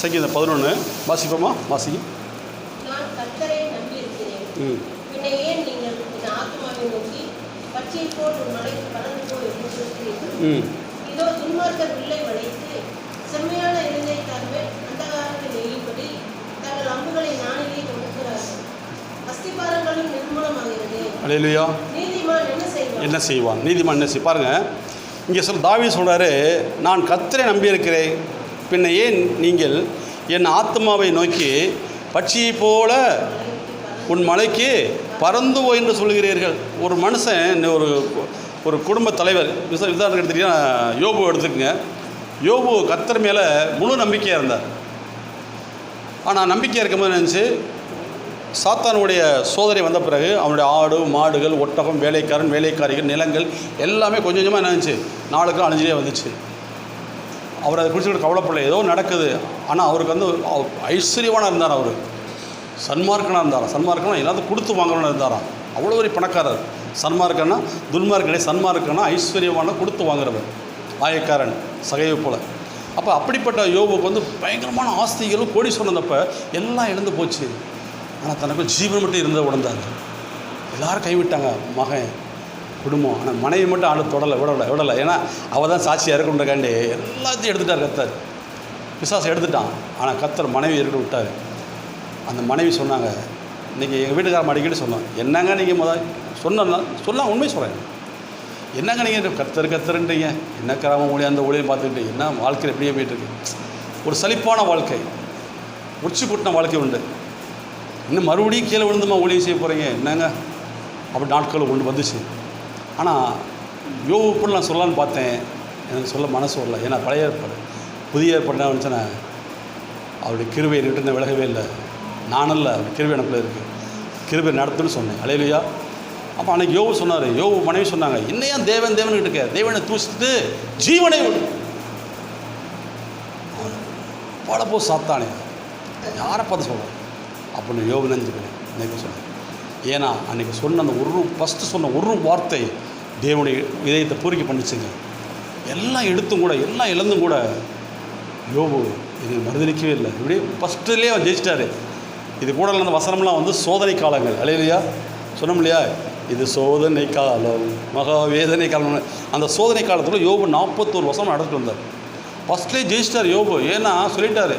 சங்கீதம் 11 வாசிப்போமா? வாசிக்கும். நான் கர்த்தரை நம்பியிருக்கிறேன். பின்ன ஏன் நீங்கள் என் ஆத்துமாவை நோக்கி பச்சையைப் போல் ஒரு மலைக்கு பறந்து போ என்று சொல்கிறீர்கள்? இதோ துன்மார்க்கர் வில்லை வளைத்து செம்மையான இருதயத்தார் மேல் அந்தகாரத்தை எய்யும்படி தங்கள் அம்புகளை நாணிலே தொடுக்கிறார்கள். அஸ்திபாரங்களும் நிர்மூலமாகிறது. அல்லேலூயா. நீதிமான் என்ன செய்வான்? நீதிமான் என்ன செய்ய பாருங்க. இங்கே தாவீது சொல்கிறாரு, நான் கர்த்தரை நம்பியிருக்கிறேன், பின்ன ஏன் நீங்கள் என் ஆத்மாவை நோக்கி பட்சியைப் போல உன் மலைக்கு பறந்து போ என்று சொல்கிறீர்கள். ஒரு மனுஷன், ஒரு குடும்ப தலைவர், உதாரணம் எடுத்துக்கிட்டீங்கன்னா யோபு எடுத்துக்கங்க. யோபு கர்த்தர் மேலே முழு நம்பிக்கையாக இருந்தார். ஆனால் நம்பிக்கையாக இருக்கும்போது நினச்சி சாத்தானுடைய சோதனை வந்த பிறகு அவனுடைய ஆடு மாடுகள் ஒட்டகம் வேலைக்காரன் வேலைக்காரிகள் நிலங்கள் எல்லாமே கொஞ்சம் கொஞ்சமாக என்ன இருந்துச்சு, நாளுக்கு அழிஞ்சிலே வந்துச்சு. அவர் அதை குறித்து கவலைப்படல, ஏதோ நடக்குது. ஆனால் அவருக்கு ஐஸ்வர்யவானாக இருந்தார். அவர் சன்மார்க்கனாக இருந்தாராம். சன்மார்க்கனா எல்லாத்தையும் கொடுத்து வாங்கணும்னு இருந்தாராம். அவ்வளோ ஒரு பணக்காரர். சன்மார்க்கன்னா துன்மார்க்கனே, சன்மார்க்கனா ஐஸ்வர்யமான கொடுத்து வாங்குறவர், ஆயக்காரன் சகைவை போல். அப்போ அப்படிப்பட்ட யோபுக்கு பயங்கரமான ஆஸ்திகளும் கோடீஸ்வரன் இருந்தப்போ எல்லாம் இழந்து போச்சு. ஆனால் தனக்கு ஜீவன் மட்டும் இருந்த உடந்தார். எல்லோரும் கைவிட்டாங்க, மகன் குடும்பம். ஆனால் மனைவி மட்டும் ஆளு விடலை. ஏன்னா அவள் தான் சாட்சியாக இருக்கணுன்றக்காண்டி எல்லாத்தையும் எடுத்துட்டார் கர்த்தர். பிசாசை எடுத்துட்டான். ஆனால் கர்த்தர் மனைவி இருக்க விட்டார். அந்த மனைவி சொன்னாங்க, இன்றைக்கி எங்கள் வீட்டுக்காரன் அடிக்கடி சொன்னோம், என்னங்க நீங்கள் சொன்னால் உண்மை சொல்கிறேன், என்னங்க நீங்கள் கர்த்தருன்றீங்க, என்ன கிராம ஊழியம் அந்த ஊழியம் பார்த்துக்கிட்டு என்ன வாழ்க்கையில் எப்படியே போயிட்டுருக்கு. ஒரு சலிப்பான வாழ்க்கை, உச்சி கூட்டின வாழ்க்கை உண்டு. இன்னும் மறுபடியும் கீழே விழுந்துமா ஊழியம் செய்ய போகிறீங்க என்னங்க, அப்படி நாட்கள் கொண்டு வந்துச்சு. ஆனால் யோபு நான் சொல்லலான்னு பார்த்தேன், எனக்கு சொல்ல மனசு வரல. ஏன்னா பழைய ஏற்பாடு புதிய ஏற்பாடு என்ன வந்துச்சுன்னா அவருடைய கிருபை என்கிட்ட விலகவே இல்லை. நானல்ல, அவருடைய கிருபை எனக்குள்ளே இருக்குது, கிருபை நடத்துன்னு சொன்னேன். அல்லேலூயா. அப்போ அன்றைக்கி யோபு சொன்னார், யோபு மனைவி சொன்னாங்க, இன்னையா தேவன் இருக்க, தேவனை தூசிட்டு ஜீவனை விடு. பழப்போ சாத்தானே யாரை பார்த்து சொல்கிறேன் அப்படின்னு யோபு நினைஞ்சுக்கிறேன். அன்றைக்கி சொன்னேன். ஏன்னா அன்றைக்கி சொன்ன அந்த ஃபஸ்ட்டு சொன்ன ஒரு வார்த்தை தேவனுடைய இதயத்தை பூரிக்கை பண்ணிச்சுங்க. எல்லாம் எடுத்தும் கூட எல்லாம் இழந்தும் கூட யோபு இது மறுதளிக்கவே இல்லை. இப்படியே ஃபஸ்ட்டுலேயே அவன் ஜெயிச்சிட்டாரு. இது கூட அந்த வசனம்லாம் சோதனை காலங்கள். அல்லேலூயா. சொன்னோம் இல்லையா, இது சோதனை காலம், மகா வேதனை காலம். அந்த சோதனை காலத்தில் யோபு 41 வருஷம் நடந்துட்டு வந்தார். ஃபஸ்ட்லேயே ஜெயிச்சிட்டார் யோபு. ஏன்னா சொல்லிட்டாரு,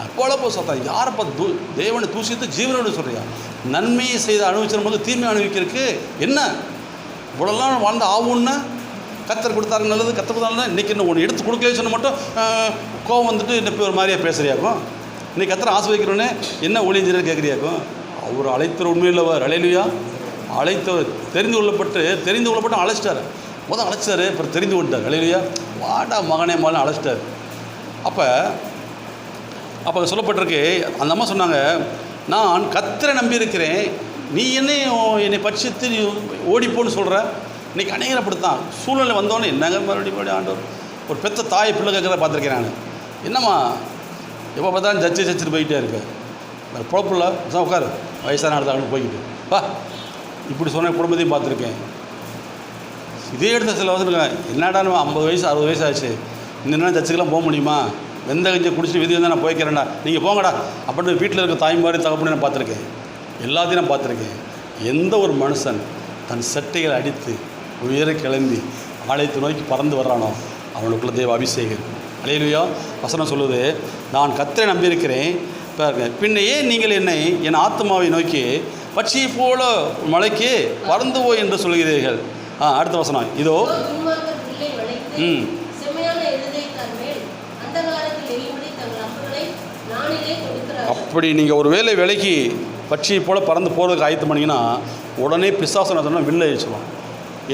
அப்போலப்போ சாத்தா யாரை பார்த்து தேவனை தூசித்து ஜீவனோடு சொல்கிறியா, நன்மையை செய்து அனுபவிச்சிடும் போது தீமையை அனுபவிக்கிறதுக்கு என்ன இவ்வளோலாம் வாழ்ந்த ஆகும்னா கத்தர் கொடுத்தாரு நல்லது, கத்தர் கொடுத்தாருன்னா இன்றைக்கி என்ன ஒன்று எடுத்து கொடுக்கலன்னு சொன்ன மட்டும் கோவம் இன்னைக்கு ஒரு மாதிரியாக பேசுகிறியாக்கும். இன்றைக்கி கத்தரை ஆசிர்வதிக்கிறோன்னே என்ன ஒளிஞ்சிரு கேட்குறியாக்கும். அவர் அழைத்தவர் உண்மையில்லவர். அல்லேலூயா. அழைத்தவர் தெரிந்து கொள்ளப்பட்டு அழைச்சிட்டார். முதல் அழைச்சிட்டாரு, அப்புறம் தெரிந்து கொண்டார். அல்லேலூயா. வாடா மகனே மகன் அழைச்சிட்டார். அப்போ சொல்லப்பட்டிருக்கு, அந்த அம்மா சொன்னாங்க, நான் கர்த்தரை நம்பியிருக்கிறேன், நீ என்னை பட்சித்து நீ ஓடிப்போன்னு சொல்கிற. இன்றைக்கி அநேகரை அப்படித்தான் சூழ்நிலை வந்தோன்னே என்னங்க மறுபடியும் ஆண்டவர். ஒரு பெத்த தாயை பிள்ளை கேட்குறத பார்த்துருக்கேன் நான். என்னம்மா எப்போ பார்த்தாலும் ஜச்சிட்டு போய்கிட்டே இருக்கேன், பொழப்பில்ல உட்காரு, வயசான இடத்துல போய்கிட்டு வா, இப்படி சொன்ன குடும்பத்தையும் பார்த்துருக்கேன். இதே இடத்துல சில வசதிருக்கேன், என்னடான்னு 50 வயசு 60 வயசு ஆச்சு, இன்னும் சர்ச்சுக்கெல்லாம் போக முடியுமா, வெந்த கஞ்சி குடிச்சிட்டு விதி வந்து நான் போய்க்கிறேன்டா, நீங்கள் போங்கடா அப்படின்னு வீட்டில் இருக்க தாய்மாரி தகப்பன்னு நான் பார்த்துருக்கேன். எல்லாத்தையும் நான் பார்த்துருக்கேன். எந்த ஒரு மனுஷன் தன் சட்டைகளை அடித்து உயர கிளம்பி ஆலயத்தை நோக்கி பறந்து வர்றானோ அவனுக்குள்ள தேவ அபிஷேகம். அல்லேலூயா. வசனம் சொல்லுது, நான் கர்த்தரை நம்பியிருக்கிறேன், பாருங்க, பின்ன ஏன் நீங்கள் என்னை என் ஆத்மாவை நோக்கி பட்சியை போல மலைக்கு பறந்து போய் என்று சொல்கிறீர்கள். அடுத்த வசனம் இதோ. அப்படி நீங்கள் ஒரு வேளை விலைக்கு பட்சியை போல் பறந்து போகிறதுக்கு ஆயத்தம் பண்ணிங்கன்னா உடனே பிசாசனை சொன்னால் வில்லை அழிச்சிடலாம்.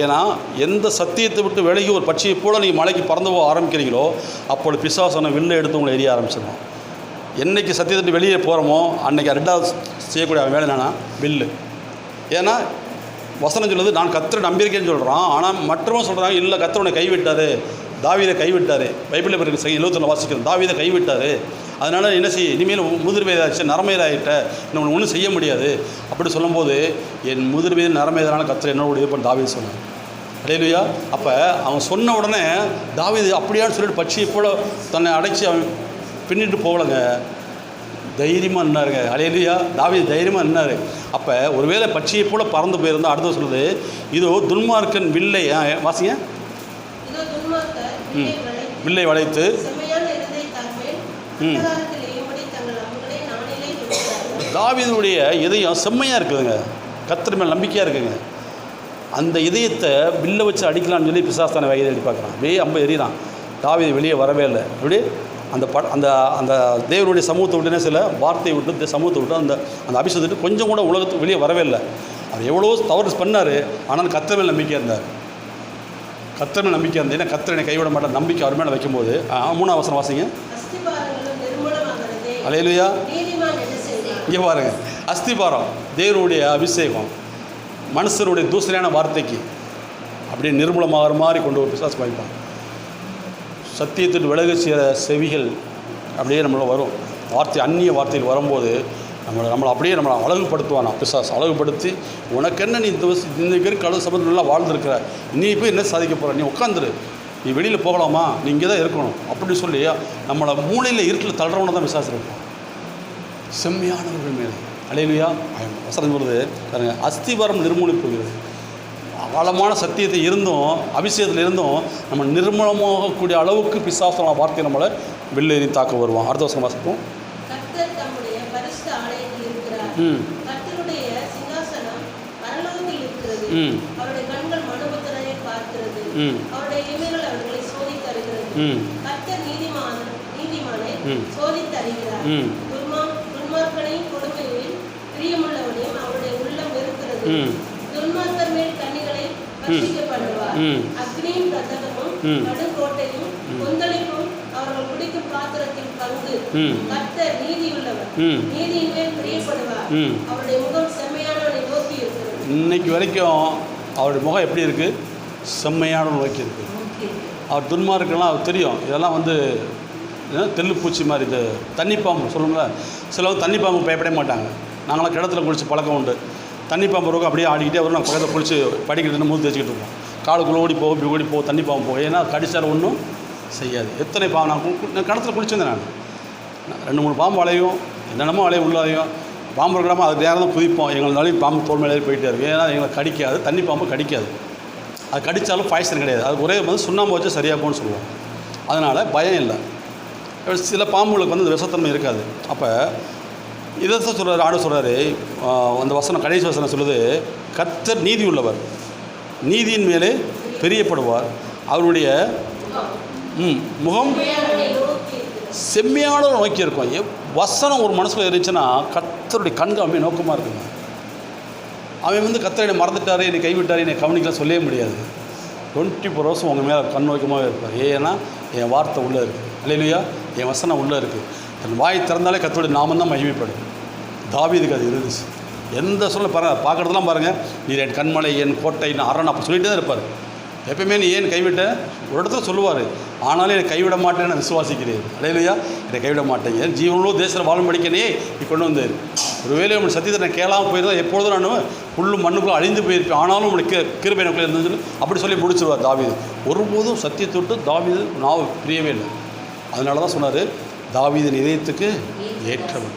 ஏன்னா எந்த சத்தியத்தை விட்டு விலகி ஒரு பட்சியை போல் நீங்கள் மலைக்கு பறந்து போக ஆரம்பிக்கிறீங்களோ அப்போது பிசாசனை வில்லை எடுத்து உங்களை எரிய ஆரம்பிச்சிடலாம். என்றைக்கு சத்தியத்தை வெளியே போகிறோமோ அன்றைக்கி ரெண்டாவது செய்யக்கூடிய வேலை என்னென்னா வில்லு. ஏன்னா வசனம் சொல்லுது, நான் கர்த்தரை நம்பியிருக்கேன்னு சொல்கிறான். ஆனால் மற்றவங்க சொல்கிறாங்க, இல்லை கர்த்தர் உன்னை கைவிட்டார், தாவீதை கைவிட்டார். பைபிளில் பிறகு 71 வாசிக்கிறோம், தாவீதை கைவிட்டார், அதனால் என்ன செய்ய, இனிமேல் முதிர் வயதாகிடுச்சு, நரமயதாகிட்ட, இன்னும் ஒன்றும் செய்ய முடியாது அப்படி சொல்லும்போது, என் முதிர் வயது நரமயதான கர்த்தர் என்னோட இது பண்ண தாவீது சொன்னான். அல்லேலூயா. அப்போ அவன் சொன்ன உடனே தாவீது அப்படியான்னு சொல்லிட்டு பட்சியை போல் தன்னை அடைச்சி அவன் பின்னிட்டு போகலைங்க, தைரியமாக நின்னாருங்க. அல்லேலூயா. தாவீது தைரியமாக நின்னார். அப்போ ஒருவேளை பட்சியை போல பறந்து போயிருந்தால் அடுத்த சொல்லுது, இதோ துன்மார்க்கன் வில்லை வாசிங்க, இதோ துன்மார்க்கர் வில்லை வளைத்து செம்மையான இருதயத்தார் மேல் அந்தகாரத்தில் ஏம்படி தங்கள் அம்புகளை நாணிலே தொடுக்கிறார்கள். தாவீதுடைய இதயம் செம்மையாக இருக்குதுங்க, கர்த்தர் மேல் நம்பிக்கையாக இருக்குங்க. அந்த இதயத்தை வில்லை வச்சு அடிக்கலாம்னு சொல்லி பிசாசான வகையை அடி பார்க்குறான். அம்ப எறிகிறான். தாவீது வெளியே வரவே இல்லை. அப்படி அந்த அந்த அந்த தேவனுடைய சமூகத்தை விட்டுனே சில வார்த்தையை விட்டு சமூகத்தை விட்டு அந்த அந்த அபிஷேகத்தை விட்டு கொஞ்சம் கூட உலகத்துக்கு வெளியே வரவே இல்லை. அவர் எவ்வளோ தவறு பண்ணார், ஆனால் கர்த்தர் மேல் நம்பிக்கையாக இருந்தார். கர்த்தர் மேல் நம்பிக்கையாக இருந்தார். ஏன்னா கர்த்தர் என்னை கைவிட மாட்டார் நம்பிக்கை அவர் மேலே வைக்கும்போது. 3ஆம் வசனம் வாசிங்க. அஸ்திபாரங்களும் நிர்மூலமாகிறதே. அல்லேலூயா. நீதிமான் என்ன செய்வான்? இங்கே பாருங்க, அஸ்திபாரம் தேவனுடைய அபிஷேகம் மனுஷனுடைய தூசணையான வார்த்தைக்கு அப்படியே நிர்மூலமாகிற மாதிரி கொண்டு ஒரு பிசாசு வாய்ப்பான். சத்தியத்திற்கு விலகு செய்கிற செவிகள் அப்படியே நம்மளை வரும். வார்த்தை அந்நிய வார்த்தையில் வரும்போது நம்மளை அப்படியே நம்மளை அழகுபடுத்துவான். பிசாசு அழகுபடுத்தி, உனக்கு என்ன, நீ இந்த கடவுள் சபத்தில் நல்லா வாழ்ந்துருக்கிற, நீ போய் என்ன சாதிக்க போகிற, நீ உட்காந்துரு, நீ வெளியில் போகலாமா, நீ இங்கே தான் இருக்கணும் அப்படி சொல்லி நம்மளை மூளையில் இருட்டில் தள்ளுறவனை தான் பிசாசு இருப்பான். செம்மையானவர்கள் மேலே. அல்லேலூயா. வசனம் சொல்லுது பாருங்க, அஸ்திவாரம் நிர்மூலி போகிறது. ஆழமான சத்தியத்தை இருந்தும் அபிஷேகத்தில் இருந்தும் நம்ம நிர்மூலமாகக்கூடிய அளவுக்கு பிசாசான வார்த்தை நம்மளை வெள்ளேறி தாக்க வருவான். அடுத்த வருஷம் வாசிப்போம். கர்த்தர் தம்முடைய பரிசுத்த ஆலயத்தில் இருக்கிறார். கர்த்தருடைய சிங்காசனம் பரலோகத்தில் இருக்கிறது. அவருடைய கண்கள் மனுபுத்திரரை பார்க்கிறது. அவருடைய இமைகள் அவர்களை சோதித்து அறிகிறது. கர்த்தர் நீதிமானை சோதித்து அறிகிறார். துன்மார்க்கனையும் கொடுமையில் பிரியமுள்ளவனையும் அவருடைய உள்ளம் வெறுக்கிறது. துன்மார்க்கர் மேல் கண்ணிகளை பட்சிக்க பண்ணுவார். அக்னியும் கந்தகமும் நடுங்கோட்டையும் கொந்தளிப்பும் அவர்கள் குடிக்கும் பாத்திரத்தின் பங்கு. கர்த்தர் நீதியுள்ளவர், நீதியின் மேல் பிரியப்படுவார். அவருடைய முகம் செம்மையானவனை நோக்கி இருக்கிறது. இன்னைக்கு வரைக்கும் அவருடைய முகம் எப்படி இருக்குது? செம்மையான நோக்கி இருக்குது. அவர் துன்மார்க்கெல்லாம் அவர் தெரியும். இதெல்லாம் தெல்லு பூச்சி மாதிரி, இது தண்ணி பாம்பு சொல்லுங்களேன். சிலவங்க தண்ணி பாம்பு பயப்படவே மாட்டாங்க. நாங்களாம் கிணத்துல குளிச்சு பழக்கம் உண்டு. தண்ணி பாம்பு இருக்கும், அப்படியே ஆடிக்கிட்டே வரும். நாங்கள் பக்கத்தில் குளிச்சு படிக்கிட்டு மூணு தேய்ச்சிக்கிட்டு இருப்போம். காலுக்குள்ளே ஓடி போகும், இப்படி ஓடி போகும், தண்ணி பாம்பு போகும். ஏன்னா கடிச்சால் ஒன்றும் செய்யாது. எத்தனை பாம்பு நான் கிணத்துல குளிச்சிருந்தேன். நான் 2-3 பாம்பு வளையும், என்னென்னமோ வளையும் உள்ளாதையும் பாம்பு இருக்கிறாமல் அதுக்கு நேரம் தான் குதிப்போம். எங்களாலையும் பாம்பு தோல் மேலே போயிட்டே இருக்கும். ஏன்னா எங்களை கடிக்காது, தண்ணி பாம்பு கடிக்காது. அது கடித்தாலும் பாய்சன் கிடையாது. அது ஒரே சுண்ணாம்பு வச்சு சரியாக போகணும்னு சொல்லுவோம். அதனால் பயம் இல்லை. சில பாம்புகளுக்கு இந்த விஷத்தன்மை இருக்காது. அப்போ இதை தான் சொல்கிறார், ஆடு சொல்கிறாரு. அந்த வசனம் கடைசி வசனம் சொல்லுது, கர்த்தர் நீதி உள்ளவர், நீதியின் மேலே பிரியப்படுவார், அவருடைய முகம் செம்மையான நோக்கி இருக்கும். வசனம் ஒரு மனசில் இருந்துச்சுன்னா கர்த்தருடைய கண்கள் அப்படியே நோக்கமாக இருக்குங்க. அவன் கர்த்தர் என்னை மறந்துட்டார், என்னை கைவிட்டார், என்னை கவனிக்கலாம் சொல்லவே முடியாது. 24 வருஷம் உங்கள் மேலே கண் நோக்கமாக இருப்பார். ஏன்னா என் வார்த்தை உள்ளே இருக்குது. அல்லேலூயா. என் வசனம் உள்ளே இருக்குது. தன் வாய் திறந்தாலே கர்த்தருடைய நாமம் தான் மகிமைப்படும். தாவீதுக்கு அது இருந்துச்சு. எந்த சொல்ல பார்க்குறதெல்லாம் பாருங்கள், நீர் என் கண்மலை, என் கோட்டை, நான் அரண் அப்போ சொல்லிகிட்டே தான் இருப்பார். எப்பயுமே நீ ஏன் கைவிட்ட ஒரு இடத்துல சொல்லுவார். ஆனாலும் என்னை கைவிட மாட்டேன்னு நான் விசுவாசிக்கிறேன். அல்லேலூயா. என்னை கைவிட மாட்டேங்க, ஜீவனோடு தேசத்தில் வாழும் படிக்கனே நீ கொண்டு வந்தார். ஒருவேளை உங்கள் சத்தியத்தை நான் கேளாமல் போயிருந்தால் எப்பொழுதும் நான் புல்லும் மண்ணுக்குள்ளே அழிந்து போயிருப்பேன். ஆனாலும் உங்களுக்கு கிருபை எனக்குள்ளே இருந்ததுன்னு சொல்லி அப்படி சொல்லி முடிச்சிருவார் தாவீது. ஒருபோதும் சத்தியத்தை விட்டு தாவீது நான் பிரியவே இல்லை. அதனால தான் சொன்னார், தாவீதின் இதயத்துக்கு ஏற்றவன்.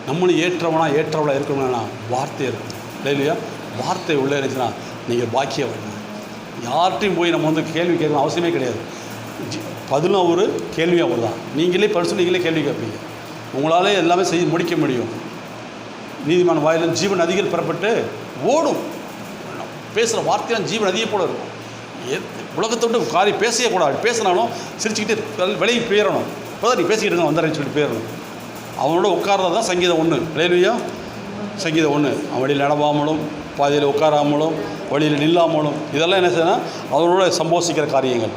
நம்மளும் ஏற்றவளாக இருக்கணும்னா வார்த்தை இருக்கும். இல்லையா? வார்த்தை உள்ளே இருந்துச்சுன்னா நீங்கள் பாக்கியவன். யார்கிட்டையும் போய் நம்ம கேள்வி கேட்கணும் அவசியமே கிடையாது. பதிலும் ஒரு கேள்வியாக ஒரு தான். நீங்களே படிச்சு நீங்களே கேள்வி கேட்பீங்க. உங்களாலே எல்லாமே செய்ய முடிக்க முடியும். நீதிமான வாயிலும் ஜீவன் நதிகள் பெறப்பட்டு ஓடும். பேசுகிற வார்த்தையெல்லாம் ஜீவன் நதியை போல இருக்கும். உலகத்தை விட்டு காரியம் பேசவே கூடாது. பேசினாலும் சிரிச்சுக்கிட்டே விலகி போயிடணும். இப்போ தான் நீ பேசிக்கிட்டு இருங்க வந்துடுறேன்னு சொல்லிட்டு போயிடணும். அவனோட உட்கார்றது தான் சங்கீதம் 1. இல்லையா? சங்கீதம் 1. அவன் வழியில் நடவாமலும் பாதியில் உட்காராமலும் வழியில் நில்லாமலும் இதெல்லாம் என்ன செய்யணும்? அவனோட சம்போசிக்கிற காரியங்கள்.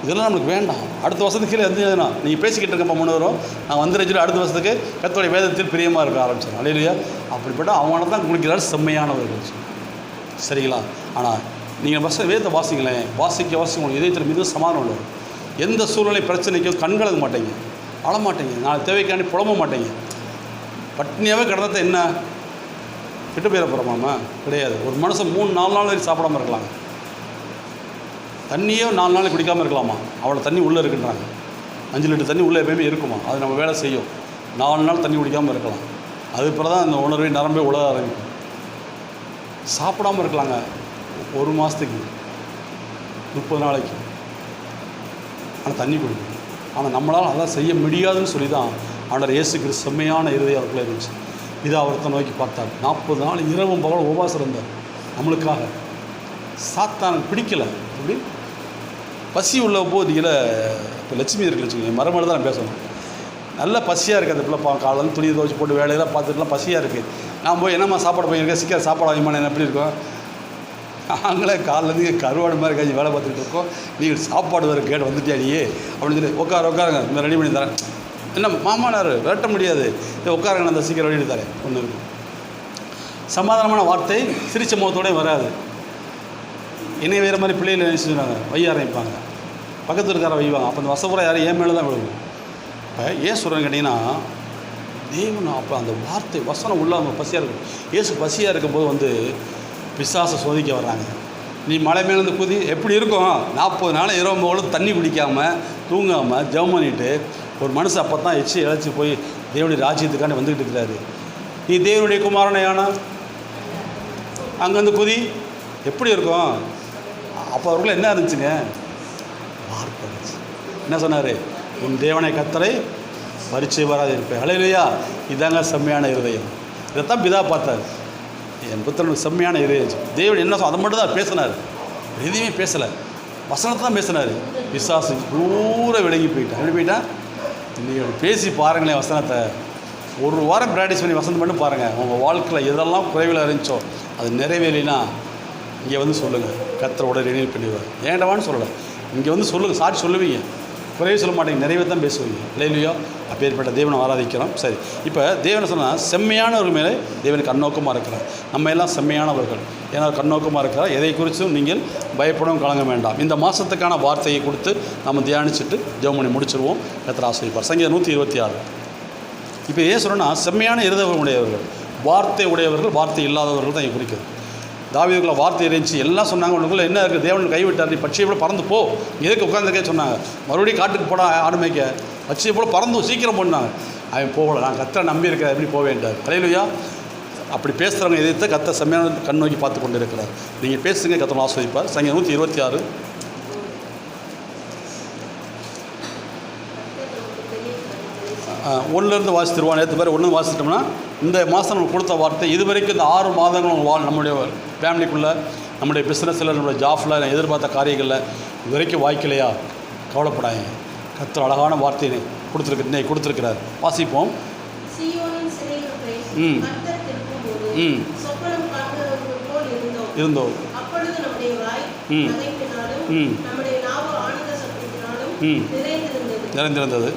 இதெல்லாம் நமக்கு வேண்டாம். அடுத்த வருஷத்துக்கு கீழே எதுனா நீங்கள் பேசிக்கிட்டு இருக்கப்போ முன்னேறும். நான் வந்துருச்சு அடுத்த வருஷத்துக்கு கர்த்தருடைய வேதத்தில் பிரியமாக இருக்க ஆரம்பிச்சேன். அல்லேலூயா. அப்படிப்பட்ட அவனை தான் குடிக்கிறார் செம்மையானவர்கள். சரிங்களா? ஆனால் நீங்கள் வேதத்தை வாசிங்களேன். வாசிக்க உங்களுக்கு இதயத்தில் மிக சமாதானம் உள்ளது. எந்த சூழ்நிலை பிரச்சனைக்கும் கண்கலங்க மாட்டேங்க, அழமாட்டேங்க, நான் தேவைக்காண்டி புலம்ப மாட்டேங்க. பட்னியாகவே கிடந்ததை என்ன விட்டு போயிட போகிறோமாம்மா? கிடையாது. ஒரு மனுஷன் 3-4 நாள் வரைக்கும் சாப்பிடாமல் இருக்கலாங்க. தண்ணியே 4 நாள் குடிக்காமல் இருக்கலாமா? அவ்வளோ தண்ணி உள்ளே இருக்குன்றாங்க. 5 லிட்டர் தண்ணி உள்ளே எப்பயுமே இருக்குமா, அது நம்ம வேலை செய்யும். 4 நாள் தண்ணி குடிக்காமல் இருக்கலாம், அது பிறகு தான் அந்த உணர்வை நரம்பே உலக ஆரம்பிக்கும். சாப்பிடாமல் இருக்கலாங்க 1 மாதத்துக்கு 30 நாளைக்கு, ஆனால் தண்ணி குடிக்கணும். ஆனால் நம்மளால் அதான் செய்ய முடியாதுன்னு சொல்லி தான் ஆண்டவர் இயேசு கிறிஸ்து செம்மையான இருதயம் அவருக்குள்ளே இருந்துச்சு. இதை அவர்த்த நோக்கி பார்த்தார். 40 நாள் இரவும் பகலும் உபவாசம் இருந்தார் நம்மளுக்காக. சாத்தான் பிடிக்கலை. அப்படி பசி உள்ள போதியில் இப்போ லட்சுமி இருக்குன்னு வச்சுக்கோங்க, மறுமணி தான் நான் பேசணும். நல்ல பசியாக இருக்குது அந்த பிள்ளை, காலையில் துணி துவச்சி போட்டு வேலையெல்லாம் பார்த்துட்டுலாம் பசியாக இருக்குது. நான் போய் என்னம்மா சாப்பாடு போயிருக்கேன், சீக்கிரம் சாப்பாடு வாங்கிமா, என்ன எப்படி இருக்கும்? நாங்களே காலிலேருந்து கருவாடு மாதிரி கஞ்சி வேலை பார்த்துக்கிட்டு இருக்கோம், நீங்கள் சாப்பாடு வேறு கேட்டு வந்துட்டியா நீ அப்படின்னு சொல்லி உட்காருங்க இந்த ரெடி பண்ணி தரேன். என்ன மாமானார் விரட்ட முடியாது, உட்காருங்க அந்த சீக்கிரம் ரெடி தரேன். ஒன்று இருக்கும் சமாதானமான வார்த்தை சிரிச்ச முகத்தோடய வராது. என்னை வேறு மாதிரி பிள்ளைகள் என்ன செஞ்சுருவாங்க, வைய ஆரம்பிப்பாங்க, பக்கத்தில் இருக்கார வைவாங்க. அப்போ அந்த வசபுரம் யாரும் ஏன் மேலே தான் விழுவும். இப்போ ஏன் சொல்கிறேன்னு கேட்டிங்கன்னா, தேவன் அப்போ அந்த வார்த்தை வசனம் உள்ள அவங்க பசியாக இருக்கும். ஏசு பசியாக இருக்கும்போது பிசாசை சோதிக்க வர்றாங்க. நீ மலை மேலேருந்து குதி எப்படி இருக்கும், 40 நாள் இரவு போலும் தண்ணி குடிக்காமல் தூங்காமல் ஜெபம் பண்ணிவிட்டு ஒரு மனுஷன் அப்போ தான் எச்சி இழைச்சி போய் தேவனுடைய ராஜ்யத்துக்காண்டி வந்துக்கிட்டு இருக்கிறாரு. நீ தேவனுடைய குமாரனையானா அங்கேருந்து குதி எப்படி இருக்கும். அப்போ அவருக்குள்ள என்ன இருந்துச்சுங்க, வார்த்தை இருந்துச்சு. என்ன சொன்னார், உன் தேவனை கர்த்தரை பரிச்சை வராது இருப்பேன். ஹல்லேலூயா. இதாங்க செம்மையான இருதயம். இதைத்தான் பிதா பார்த்தார். என் புத்திரனுக்கு செம்மையான இருதயம். தேவன் என்ன அதை மட்டும் தான் பேசினார், எதையுமே பேசலை, வசனத்தை தான் பேசினார். விசுவாசி பூரா விலகி போயிட்டான். எப்படி போயிட்டான், நீங்கள் பேசி பாருங்களேன் வசனத்தை. 1 வாரம் ப்ராக்டிஸ் பண்ணி வசனம் மட்டும் பாருங்கள். உங்கள் வாழ்க்கையில் எதெல்லாம் குறைவில் இருந்துச்சோ அது நிறைவேறினா இங்கே சொல்லுங்கள், கர்த்தர் உடனே ரினியூல் பண்ணிடுவார். ஏண்டவான்னு சொல்லலை, இங்கே சொல்லுங்கள், சாட்சி சொல்லுவீங்க, குறைவே சொல்ல மாட்டேங்க, நிறைவே தான் பேசுவீங்க. இல்லையா? அப்பேற்பட்ட தேவனை ஆராதிக்கிறோம். சரி, இப்போ தேவனை சொன்னால் செம்மையானவர்கள் மேலே தேவனுக்கு கண்ணோக்கமாக இருக்கிறார். நம்ம எல்லாம் செம்மையானவர்கள், ஏன்னா கண்ணோக்கமாக இருக்கிறார். எதை குறித்தும் நீங்கள் பயப்படவும் கலங்க வேண்டாம். இந்த மாதத்துக்கான வார்த்தையை கொடுத்து நம்ம தியானிச்சுட்டு ஜெபம் பண்ணி முடிச்சிருவோம். கர்த்தர் ஆசீர்வதிப்பார். சங்கீதம் 126. இப்போ ஏன் சொல்கிறேன்னா, செம்மையான இருதயம் உடையவர்கள், வார்த்தை உடையவர்கள், வார்த்தை இல்லாதவர்கள் தான் குறிக்கிறது. தாவீதுக்குள்ள வார்த்தை இருந்துச்சு, எல்லாம் சொன்னாங்க. உனக்குள்ளே என்ன இருக்குது, தேவன் கைவிட்டார், நீ பட்சியை போல பறந்து போ, எதுக்கு உட்காந்துருக்கே சொன்னாங்க. மறுபடியும் காட்டுக்கு போட ஆடு மேய்க்க, பட்சியை போல பறந்து சீக்கிரம் போனாங்க. அவன் போகலை, நான் கர்த்தரை நம்பி இருக்கிறேன், எப்படி போவேன்ட்டார். ஹல்லேலூயா. அப்படி பேசுகிறவங்க எதிர்த்து கர்த்தர் செம்மையான கண் நோக்கி பார்த்து கொண்டு இருக்கிறார். நீங்கள் பேசுங்க, கர்த்தர் ஆசீர்வதிப்பார். சங்கீதம் 126 1லேருந்து வாசித்துருவான். நேற்று பேர் 1 வாசிச்சிட்டோம்னா, இந்த மாதம் நம்ம கொடுத்த வார்த்தை இது வரைக்கும் இந்த 6 மாதங்கள் நம்முடைய ஃபேமிலிக்குள்ளே, நம்முடைய பிஸ்னஸில், நம்முடைய ஜாஃபில் எதிர்பார்த்த காரியங்களில் இது வரைக்கும் வாய்க்கலையா, கவலைப்படாங்க. கர்த்தர் அழகான வார்த்தையை கொடுத்துருக்கிறார். வாசிப்போம். இருந்தோம் நிறைந்திருந்தது.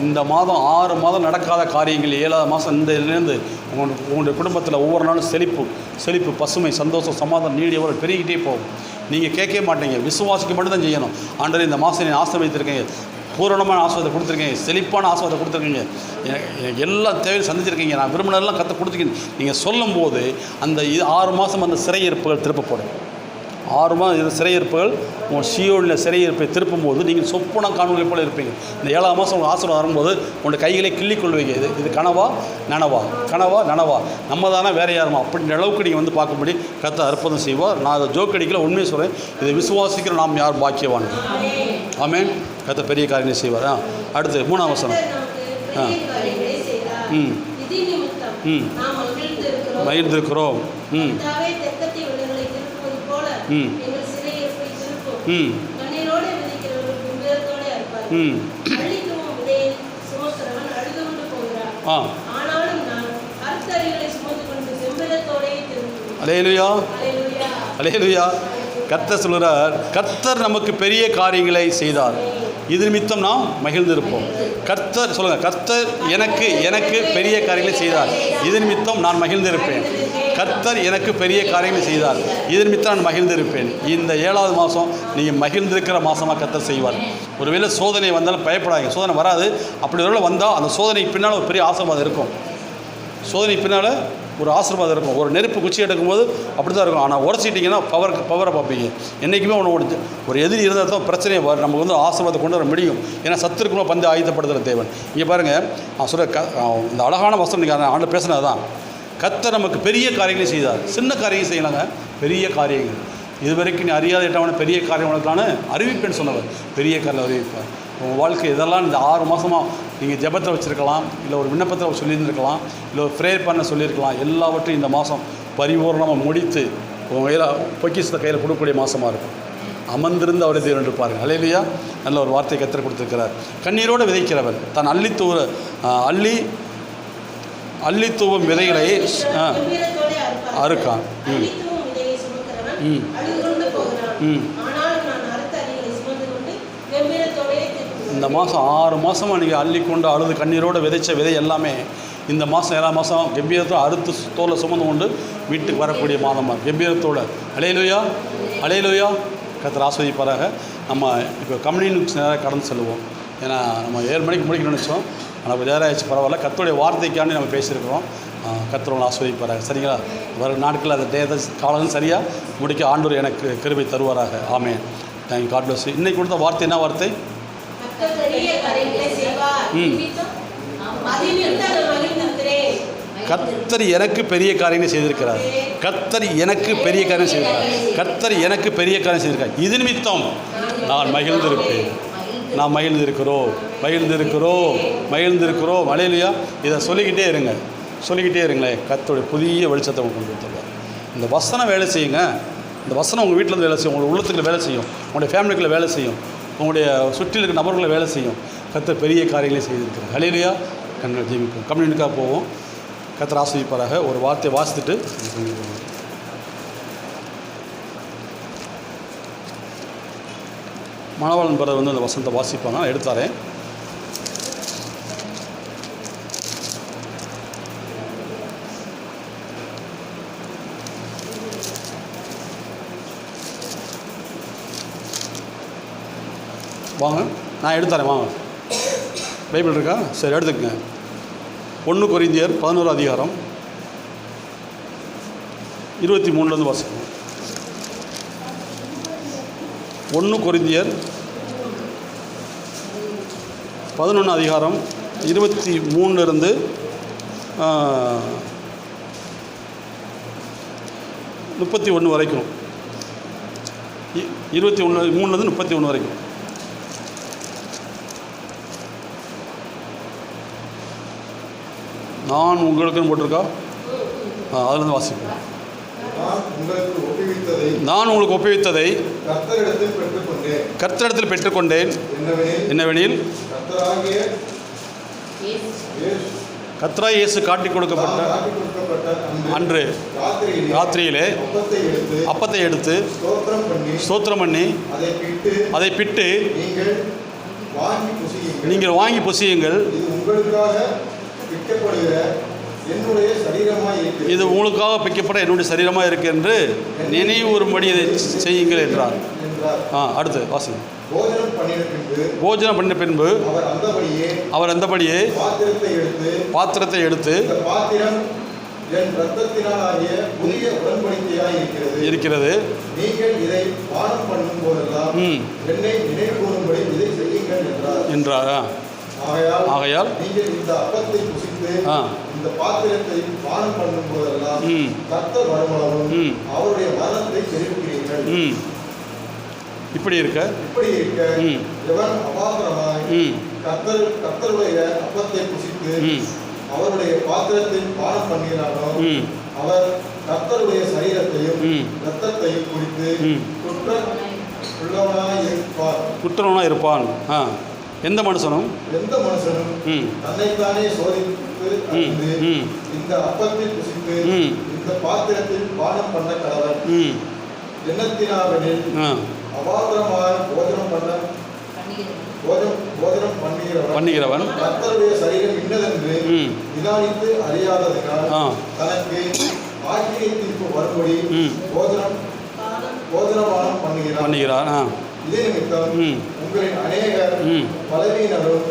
இந்த மாதம் 6 மாதம் நடக்காத காரியங்கள் 7ஆவது மாதம் இந்த இதுலேருந்து உங்களுடைய குடும்பத்தில் ஒவ்வொரு நாளும் செழிப்பு, பசுமை, சந்தோஷம், சமாதானம் நீடியவரை பெருகிட்டே போகும். நீங்கள் கேட்கவே மாட்டீங்க, விசுவாசிக்க மட்டும் தான் செய்யணும். ஆண்டவரே இந்த மாதம் நீ ஆசீர்வதித்திருக்கீங்க, பூரணமான ஆசீர்வாதத்தை கொடுத்துருக்கீங்க, செழிப்பான ஆசீர்வாதத்தை கொடுத்துருக்கீங்க, எனக்கு எல்லா தேவையும் சந்திச்சிருக்கீங்க, நான் விரும்பினதெல்லாம் கற்று கொடுத்துருக்கீங்க. நீங்கள் சொல்லும்போது அந்த 6 மாதம் அந்த சிறையிருப்புகள் திருப்பப்படும். 6 மாதம் சிறையிருப்புகள் உங்கள் சியோனில் சிறையிருப்பை திருப்பும் போது நீங்கள் சொப்பனம் காணொலி போல் இருப்பீங்க. இந்த 7ஆம் மாதம் உங்களுக்கு ஆசீர்வாதம் வரும்போது உங்களுடைய கைகளை கிள்ளிக்கொள்வீங்க. இது கனவா நனவா நம்ம தானே வேறு யாருமா அப்படின்ற அளவுக்கு நீங்கள் பார்க்கும்படி கர்த்தர் அற்புதம் செய்வார். நான் அதை ஜோக் அடிக்கல, உண்மையை சொல்கிறேன். இதை விசுவாசிக்கிற நாம் யார் பாக்கியவான். ஆமென். கர்த்தர் பெரிய காரியங்களை செய்வார். அடுத்து 3ஆம் வசனம். மகிழ்ந்திருக்கிறோம். அல்லேலூயா, அல்லேலூயா. கர்த்தர் சொல்கிறார், கர்த்தர் நமக்கு பெரிய காரியங்களை செய்தார், இது நிமித்தம் நாம் மகிழ்ந்திருப்போம். கர்த்தர் சொல்லுங்கள், கர்த்தர் எனக்கு பெரிய காரியங்களை செய்தார், இது நிமித்தம் நான் மகிழ்ந்திருப்பேன். கர்த்தர் எனக்கு பெரிய காரியங்களை செய்தார், இது நிமித்தம் நான் மகிழ்ந்திருப்பேன். இந்த 7ஆவது மாதம் நீங்கள் மகிழ்ந்திருக்கிற மாதமாக கர்த்தர் செய்வார். ஒருவேளை சோதனை வந்தாலும் பயப்படாதீங்க, சோதனை வராது. அப்படி ஒருவேளை வந்தால் அந்த சோதனைக்கு பின்னால் ஒரு பெரிய ஆசீர்வாதம் இருக்கும். சோதனைக்கு பின்னால் ஒரு ஆசீர்வாதம் இருக்கும். ஒரு நெருப்பு குச்சி எடுக்கும்போது அப்படி தான் இருக்கும். ஆனால் உரைச்சிட்டிங்கன்னா பவரை பார்ப்பீங்க. என்றைக்குமே ஒன்று ஒரு எதிரி இருந்தால் தான் பிரச்சனையை நமக்கு வந்து ஆசீர்வாதத்தை கொண்டு வர முடியும். ஏன்னா சத்து இருக்கணும் பந்து ஆயுதப்படுத்துகிற தேவன். இங்கே பாருங்கள், சொல்கிற இந்த அழகான வசனம் நீங்கள் ஆண்டு பேசுனது தான். கர்த்தர் நமக்கு பெரிய காரியங்களை செய்தார். சின்ன காரியங்கள் செய்யலாங்க, பெரிய காரியங்கள். இதுவரைக்கும் நீ அறியாத இட்டவன பெரிய காரியம் உனக்கான அறிவிப்பேன்னு சொன்னவர். பெரிய காரியம் அறிவிப்பார். உங்கள் வாழ்க்கை இதெல்லாம் இந்த 6 மாதமாக நீங்கள் ஜெபத்தை வச்சுருக்கலாம், இல்லை ஒரு விண்ணப்பத்தை சொல்லியிருந்துருக்கலாம், இல்லை ஒரு ப்ரேயர் பண்ண சொல்லியிருக்கலாம். எல்லாவற்றையும் இந்த மாதம் பரிபூர்ணமாக முடித்து உங்கள் கையில் பொக்கிஷத்தை கையில் கொடுக்கக்கூடிய மாதமாக இருக்கும். அமர்ந்திருந்து அவரை தேவன் இருப்பாருங்க. அல்லேலூயா. நல்ல ஒரு வார்த்தை கர்த்தர் கொடுத்துருக்கிறார். கண்ணீரோடு விதைக்கிறவன் தான் அள்ளி தூவும் விதைகளை அறுக்கான். இந்த மாதம் 6 மாதமாக நீங்கள் அள்ளிக்கொண்டு அழுது கண்ணீரோடு விதைச்ச விதை எல்லாமே இந்த மாதம் 7 மாதம் கம்பீரத்தோடு அறுத்து தோலை சுமந்து கொண்டு வீட்டுக்கு வரக்கூடிய மாதமாக கம்பீரத்தோடு. அல்லேலூயா, அல்லேலூயா. கர்த்தர் ஆசீர்வதிப்பாராக. நம்ம இப்போ கம்யூனிட்டி நேராக கடந்து செல்லுவோம். ஏன்னா நம்ம 7 மணிக்கு முடிக்கணும்னு நினச்சோம். ஆனால் கொஞ்சம் நேரம் ஆயிடுச்சு, பரவாயில்ல. கர்த்தருடைய வார்த்தைக்காண்டி நம்ம பேசியிருக்கிறோம். கர்த்தர் ஆசீர்வதிப்பாராக. சரிங்களா? வரும் நாட்களில் அந்த காலம் சரியாக முடிக்க ஆண்டவர் எனக்கு கிருபை தருவாராக. Amen. Thank you. God bless you. இன்னைக்கு கொடுத்த வார்த்தை என்ன வார்த்தை? கர்த்தர் எனக்கு பெரிய காரியங்களை செய்திருக்கிறார். கர்த்தர் எனக்கு பெரிய காரியம் செய்திருக்கிறார். கர்த்தர் எனக்கு பெரிய காரியம் செய்திருக்கார். இது நிமித்தம் நான் மகிழ்ந்திருப்பேன். நான் மகிழ்ந்திருக்கிறோம். அல்லேலூயா. இதை சொல்லிக்கிட்டே இருங்களேன். கர்த்தருடைய புதிய வெளிச்சத்தை கொண்டு வந்துடுவார். இந்த வசனம் வேலை செய்யுங்க. இந்த வசனம் உங்கள் வீட்டில் வேலை செய்யும், உங்களுடைய உள்ளத்துக்குள்ள வேலை செய்யும், உங்களுடைய ஃபேமிலிக்குள்ள வேலை செய்யும், உங்களுடைய சுற்றில் இருக்கிற நபர்களை வேலை செய்யும். கர்த்தர் பெரிய காரியங்களை செய்திருக்கிறார். அல்லேலூயா. கண்கள் ஜீவிக்கும். கம்யூனிட்டிக்காக போவோம். கர்த்தர் ஆசீர்வதிப்பாராக. ஒரு வார்த்தையை வாசித்துட்டு மணவாளன் பிரதர் வந்து அந்த வசனத்தை வாசிப்பாங்க. நான் எடுத்தாரேன். வாங்க, நான் எடுத்தாரேன். வாங்க, பைபிள் இருக்கா? சரி, எடுத்துக்கங்க. 1 கொரிந்தியர் 11 அதிகாரம் 23 வாசிக்கணும். 1 கொரிந்தியர் 11 அதிகாரம் 23 31 வரைக்கும். 23 31 வரைக்கும். நான் உங்களுக்குன்னு போட்டிருக்கா? அதிலிருந்து வாசிப்பேன். நான் உங்களுக்கு ஒப்புவித்ததை கர்த்தரிடத்தில் பெற்றுக்கொண்டேன். என்னவெனில் கர்த்தராகிய இயேசு காட்டிக் கொடுக்கப்பட்ட அன்று ராத்திரியிலே அப்பத்தை எடுத்து ஸ்தோத்திரம் பண்ணி அதை பிட்டு நீங்கள் வாங்கி புசியுங்கள். இது உங்களுக்காக பிக்கப்பட என்னுடைய சரீரமாக இருக்கு என்று நினைவுறும்படி இதை செய்யுங்கள் என்றார். அடுத்து வாசி. போஜனம் பண்ணின பின்பு அவர் அந்தபடியே பாத்திரத்தை எடுத்து இருக்கிறது என்றார். ஆகையால் இந்த அப்பத்தை புசித்து இந்த பாத்திரத்தை பானம் பண்ணும் போதெல்லாம் கர்த்தர் வருமளவும் அவருடைய மரணத்தை தெரிவிக்கிறீர்கள். இப்படி இருக்க எவன் அபாத்திரமாய் கர்த்தருடைய அப்பத்தை புசித்து அவருடைய பாத்திரத்தை பானம் பண்ணுகிறானோ அவர் கர்த்தருடைய சரீரத்தையும் இரத்தத்தையும் குறித்து குற்றவாளியாக இருப்பான். எந்த மனுஷனும் தன்னைத்தானே சோதித்து இந்த அப்பத்தை புசித்து இந்த பாத்திரத்தில் பானம் பண்ண கடவன். எண்ணத்தினாவெனில் அபாத்திரமாக போஜனம் பண்ணுகிறவன் கர்த்தருடைய சரீரம் இன்னதென்று நிதானித்து அறியாததினால் தனக்கு ஆக்கினை தீர்ப்பு வரும்படி போஜனமானம் பண்ணுகிறான். இதே நிமித்தம் உங்களின் அநேகர் பலவீனரும்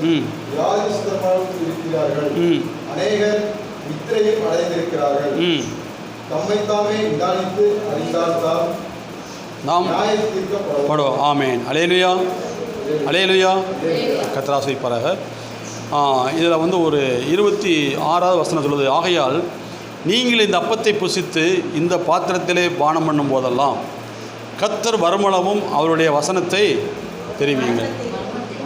வியாதிஸ்தரும் இருக்கிறார்கள். அநேகர் நித்திரையும் அடைந்திருக்கிறார்கள். தம்மைத்தாமே நிதானித்து அறிந்தால்தான் நாம் நியாயம் தீர்க்கப்படுவோம். ஆமேன். அல்லேலூயா, அல்லேலூயா. கர்த்தர் ஆசீர்வதிப்பாராக. இதில் வந்து ஒரு 26வது வசனம் சொல்லுது, ஆகையால் நீங்கள் இந்த அப்பத்தை புசித்து இந்த பாத்திரத்திலே பானம் பண்ணும் போதெல்லாம் கர்த்தர் வருமளவும் அவருடைய வசனத்தை தெரிவியுங்கள்.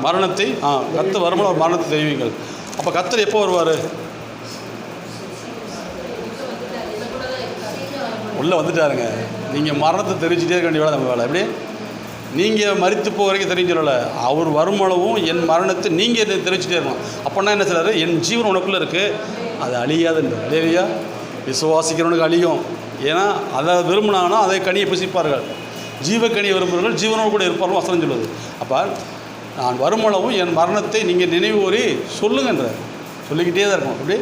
மரணத்தை கர்த்தர் வருமளவும் மரணத்தை தெரிவியுங்கள். அப்போ கர்த்தர் எப்போ வருவார்? உள்ளே வந்துட்டாருங்க. நீங்கள் மரணத்தை தெரிவிச்சுட்டே இருக்க வேண்டிய வேலை நம்ம வேலை. எப்படி நீங்கள் மரித்து போக வரைக்கும் தெரிஞ்சிடல, அவர் வருமளவும் என் மரணத்தை நீங்கள் தெரிவிச்சுட்டே இருக்கணும். அப்போனா என்ன சொல்கிறாரு? என் ஜீவன் உனக்குள்ளே இருக்குது, அது அழியாதுன்ற. அழியா விசுவாசிக்கிறவனுக்கு அழியும். ஏன்னா அதை விரும்பினாங்கன்னா அதை கனியை புசிப்பார்கள். ஜீவக்கனியை விரும்புகிறவர்கள் ஜீவனோடு கூட இருப்பார்கள் வசனம் சொல்லுது. அப்போ நான் வருமளவும் என் மரணத்தை நீங்கள் நினைவு கூறி சொல்லுங்கன்ற. சொல்லிக்கிட்டே தான் இருக்கணும். அப்படி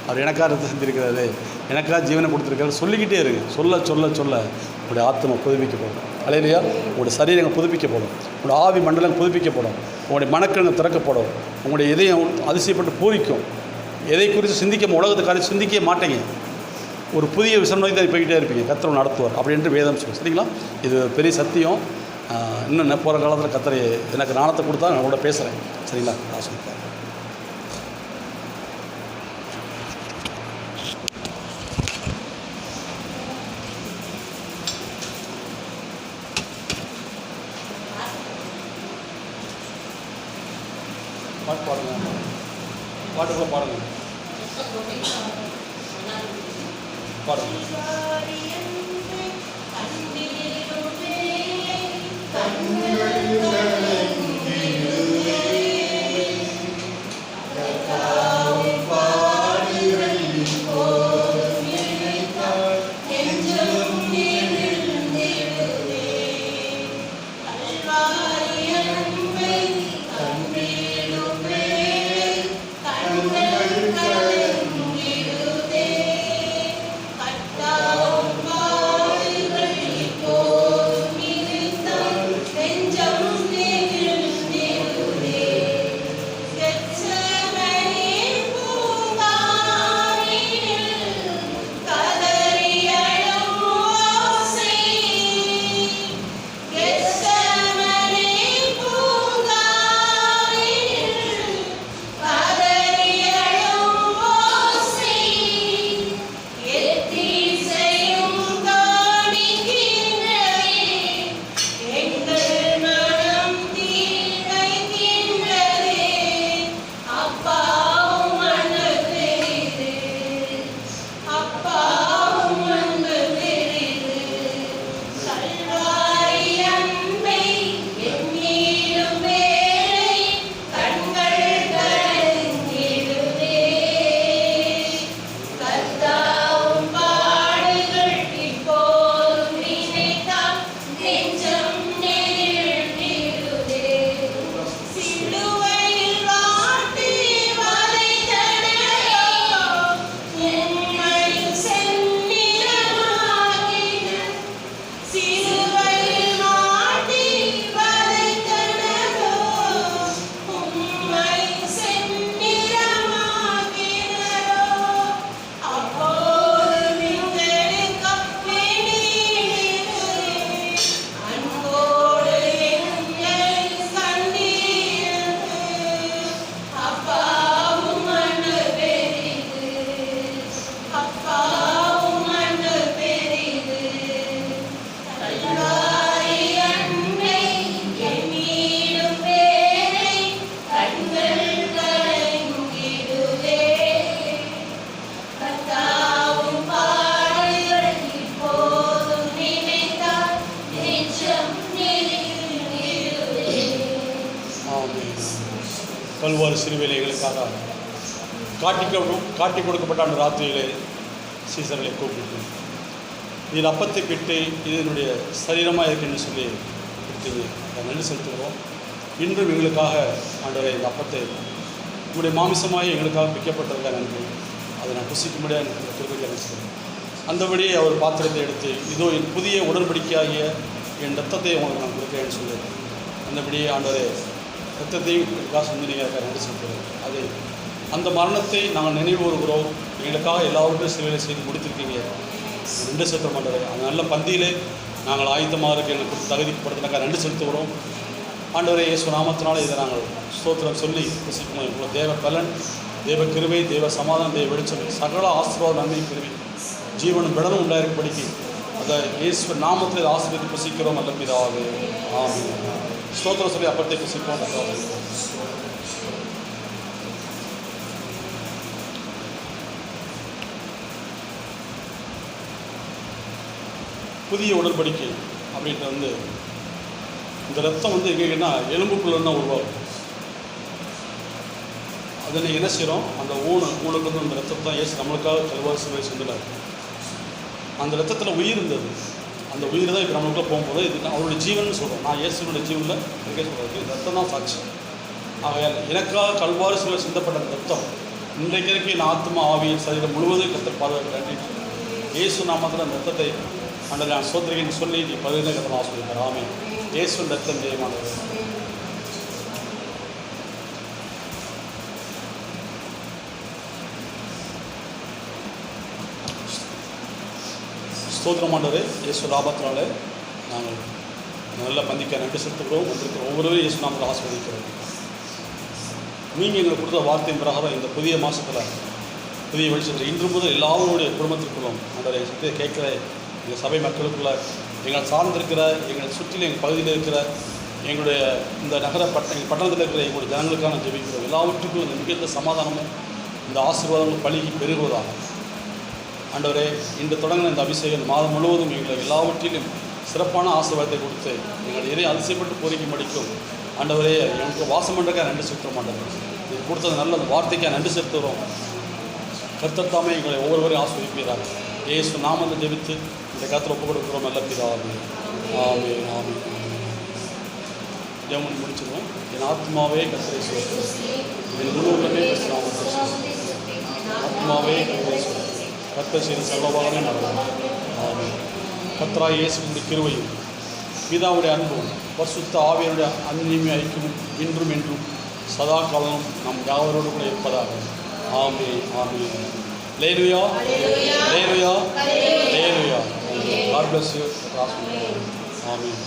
அவர் எனக்காக ரத்தம் செஞ்சுருக்கிறாரு, எனக்காக ஜீவனை கொடுத்துருக்காரு, சொல்லிக்கிட்டே இருக்கு. சொல்ல சொல்ல சொல்ல உங்களுடைய ஆத்மா புதுப்பிக்கப்படும். அல்லேலூயா. உங்களுடைய சரீரங்கள் புதுப்பிக்கப்படும், உங்களுடைய ஆவி மண்டலம் புதுப்பிக்கப்படும், உங்களுடைய மனக்கண்கள் திறக்கப்படும், உங்களுடைய இதயம் அதிசயப்பட்டு பூரிக்கும். எதை குறித்து சிந்திக்க உலகத்தை காரியம் சிந்திக்கவே மாட்டேங்க. ஒரு புதிய விஷயம் நோக்கி தான் போய்கிட்டே இருப்பீங்க. கர்த்தர் நடத்துவார் அப்படின்ட்டு வேதம் சொல்லும். சரிங்களா? இது பெரிய சத்தியம். இன்னும் போகிற காலத்தில் கர்த்தர் எனக்கு ஞானத்தை கொடுத்தா நான் கூட பேசுகிறேன். சரிங்களா? ஆசீர்வதிப்பார். பாட்டு பாடுங்க, பாட்டுக்குள்ள பாடுங்க, பாடுங்க. கல்வாரி சிலுவையில் எங்களுக்காக காட்டி கொடுக்கப்பட்ட அந்த ராத்திரியிலே சீசர்களை கூப்பிட்டு இதில் அப்பத்தை பிட்டு இது என்னுடைய சரீரமாக இருக்குன்னு சொல்லி கொடுத்தீங்க. அதை நன்றி செலுத்துகிறோம். இன்றும் எங்களுக்காக ஆண்டவரே இந்த அப்பத்தை உங்களுடைய மாமிசமாக எங்களுக்காக பிக்கப்பட்டதுக்காக நன்றி. அதை நான் புசிக்கும்படியாக எனக்கு திருப்பி நினைச்சுக்கிறேன். அந்தபடியே அவர் பாத்திரத்தை எடுத்து இதோ என் புதிய உடன்படிக்கையாகிய என் ரத்தத்தை உங்களுக்கு நான் கொடுக்கிறேன்னு சொல்லி அந்தபடியே ஆண்டவரே ரத்தத்தையும் காசு வந்து நீங்கள் நன்றி செலுத்துகிறோம். அது அந்த மரணத்தை நாங்கள் நினைவு கூறுகிறோம். எங்களுக்காக எல்லாருக்கும் சிலுவையில் செய்து முடித்திருக்கீங்க. நன்றி செலுத்த மாட்டேன். அந்த நல்ல பந்தியிலே நாங்கள் ஆயத்தமாக இருக்க எங்களுக்கு தகுதிப்படுத்தினாக்கா நன்றி செலுத்துகிறோம். ஆண்டவரே, இயேசு நாமத்தினால இதை நாங்கள் ஸ்தோத்திரம் சொல்லி புசிக்கணும். எங்களுக்கு தேவ பலன், தேவ கிருபை, தேவ சமாதானம், தேவ வெளிச்சம், சகல ஆசீர்வாத நன்மை கிருபை ஜீவனும் பலனும் உண்டாயிருக்கும்படிக்கு அதை இயேசு நாமத்தில் ஆசீர்வதித்து புசிக்கிறோம். நல்ல பிதாவே, ஆமென். ஸ்தோத்திரம் சொல்லி அப்பத்தை புசிப்போம். புதிய உடன்படிக்கை அப்படின்ட்டு இந்த ரத்தம் எங்கன்னா எலும்புக்குள்ளே உருவாகும். அதை நீங்கள் என்ன செய்கிறோம், அந்த ஊனுக்கு அந்த ரத்தத்தை தான் இயேசு நம்மளுக்காக கல்வாரி சிலுவையில் செஞ்சுட்டார். அந்த ரத்தத்தில் உயிர் இருந்தது. அந்த உயிர் தான் இப்போ நம்மளுக்குள்ள போகும்போது இது அவருடைய ஜீவன் சொல்கிறோம். நான் இயேசுனுடைய ஜீவனில் இருக்கே சொல்கிறது. ரத்தம் தான் சாட்சி. ஆகையால் எனக்காக கல்வாரி சிலுவையில் சிந்தப்பட்ட அந்த ரத்தம் இன்றைக்கு என் ஆத்மா, ஆவியின் சரீரம் முழுவதும் கத்தர் பாதுகாக்க வேண்டி இயேசு நாமத்தில் அந்த ரத்தத்தை அண்டை நான் சோதரின்னு சொல்லி நீ பகுதியில் கத்தனை ஆசிரியர். ஆமென். இயேசுவின் ரத்தம் ஜெயமானது. ஸ்தோத்திரமானவரே, இயேசு லாபத்தினால நாங்கள் நல்ல பந்திக்க நன்றி செலுத்துகிறோம். வந்திருக்கிற ஒவ்வொருவரும் இயேசு நாமத்தில் ஆசீர்வதிக்கிறோம். நீங்கள் எங்களுக்கு கொடுத்த வார்த்தையின் பிரகாரம் இந்த புதிய மாதத்தில் புதிய வெளிச்சத்தில் இன்று முதல் எல்லாருடைய குடும்பத்திற்குள்ளும் அந்த கேட்குற எங்கள் சபை மக்களுக்குள்ள எங்களை சார்ந்திருக்கிற எங்களை சுற்றிலும் எங்கள் பகுதியில் இருக்கிற எங்களுடைய இந்த எங்கள் பட்டணத்தில் இருக்கிற எங்களுடைய ஜனங்களுக்கான ஜெபிக்கிறோம். எல்லாவற்றுக்கும் இந்த மிகுந்த சமாதானமும் இந்த ஆசீர்வாதங்களும் பழகி பெருகுவதாக. ஆண்டவரே, இன்று தொடங்கின இந்த அபிஷேகம் மாதம் முழுவதும் எங்களை எல்லாவற்றிலும் சிறப்பான ஆசீர்வாதத்தை கொடுத்து எங்களை இறை அதிசயப்பட்டு கோரிக்கை மடிக்கும். ஆண்டவரே, எனக்கு வாசம் பண்ணுறக்காக நன்றி செலுத்த மாட்டோம். இது கொடுத்தது நல்ல வார்த்தைக்காக நன்றி செலுத்துகிறோம். கர்த்தர் தாமே எங்களை ஒவ்வொருவரையும் ஆசீர்வதிப்பீராக. இயேசு நாமத்தை ஜெபித்து இந்த கருத்தில் ஒப்புக் கொடுக்கிறோம். நல்ல பிதாவே, ஆமென். ஆமென். ஜெபம் முடிச்சிடுவோம். என் ஆத்மாவே கர்த்தரை ஸ்தோத்திரி, என் முழு உள்ளமே கர்த்தர் நாமத்தை ஸ்தோத்திரி. ஆத்மாவே கர்த்தரை ஸ்தோத்திரி, கர்த்தர் செய்த சர்வபாகமே நடக்கும். ஆமென். கர்த்தராகிய இயேசுவின் கிருபையும் பிதாவுடைய அன்பும் பரிசுத்த ஆவியனுடைய அந்நியமே ஐக்கியமும் இன்றும் என்றும் சதா காலமும் நம் யாவரோடு கூட இருப்பதாக. ஆமென். ஆமென். Hallelujah. Hallelujah. Hallelujah. God bless you. Amen.